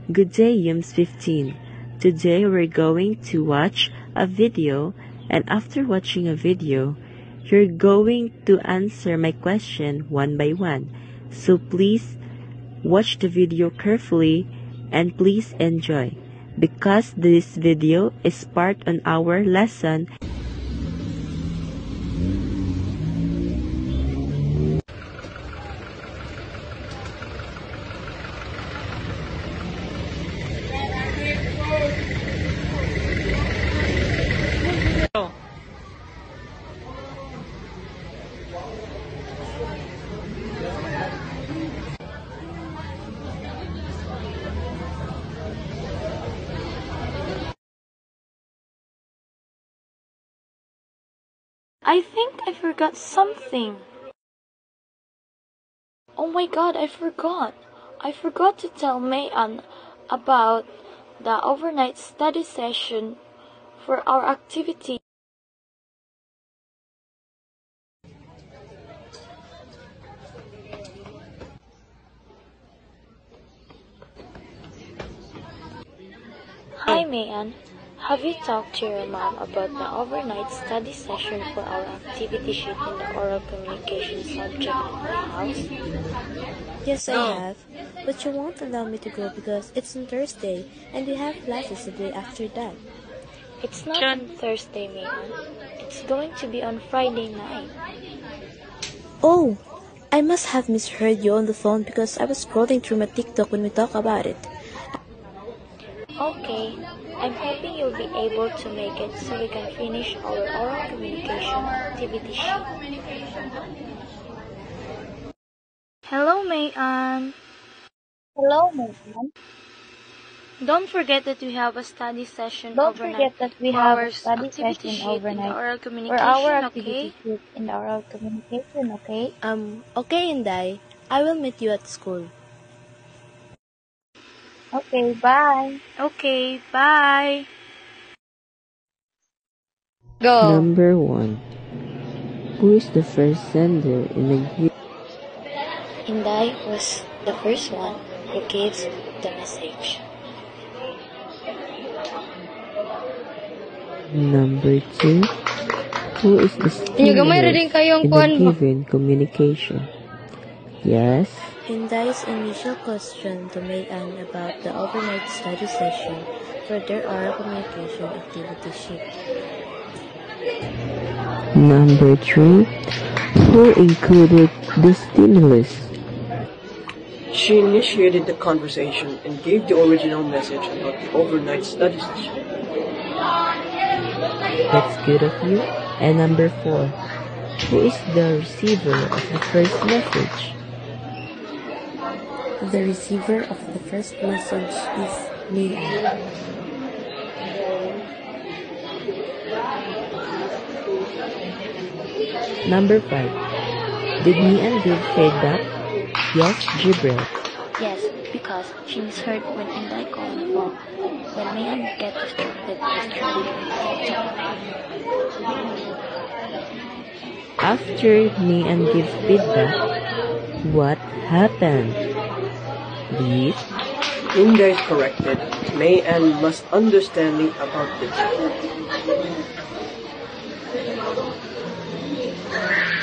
Good day, Yums15. Today we're going to watch a video, and after watching a video, you're going to answer my question one by one. So please watch the video carefully and please enjoy, because this video is part on our lesson. I think I forgot something. Oh my god, I forgot. I forgot to tell Mayan about the overnight study session for our activity. Hi Mayan, have you talked to your mom about the overnight study session for our activity sheet in the oral communication subject at my house? Yes, I have, but you won't allow me to go because it's on Thursday and we have classes the day after that. It's not on Thursday, Mayan. It's going to be on Friday night. Oh, I must have misheard you on the phone because I was scrolling through my TikTok when we talked about it. Okay, I'm hoping you'll be able to make it so we can finish our oral communication activity sheet. Hello, Mayan. Hello, Mayan. Don't forget that we have a study session Don't overnight. forget that we for have our a study activity session sheet in the overnight oral for communication, our okay? activity sheet in the oral communication, okay? Okay, Inday. I will meet you at school. Okay, bye. Okay, bye. Go. Number 1. Who is the first sender in the group? Inday was the first one who gave the message. Number 2. Who is the stimulus in the given communication? Yes. Inday's initial question to Mayan about the overnight study session for their oral communication activity sheet. Number 3. Who included the stimulus? She initiated the conversation and gave the original message about the overnight study session. That's good of you. And number 4. Who is the receiver of the first message? The receiver of the first message is Mayan. Number 5. Did Mian give feedback? Yes, Jibril. Yes, because she misheard when Inday called the phone. When Mayan get distracted, After Mian gave feedback, what happened? Please. Inday is corrected. Mayan must understanding about the job.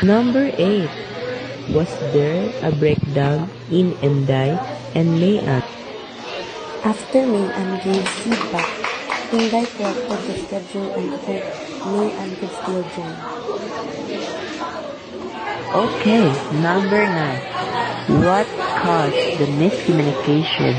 Number 8. Was there a breakdown in Inday and Mayan? After Mayan gave feedback, Inday corrected the schedule and hoped Mayan could still join. Okay, number 9. What caused the miscommunication?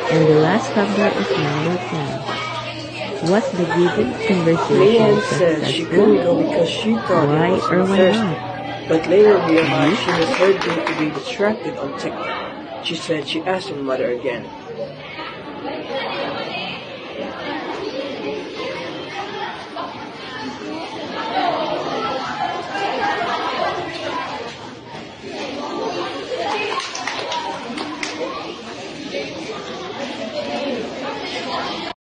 And the last number is number 10. Was the given conversation Mayan said she couldn't go because she thought why it was or on why Thursday, not? but later realized she misheard due to be distracted on TikTok. She said she asked her mother again.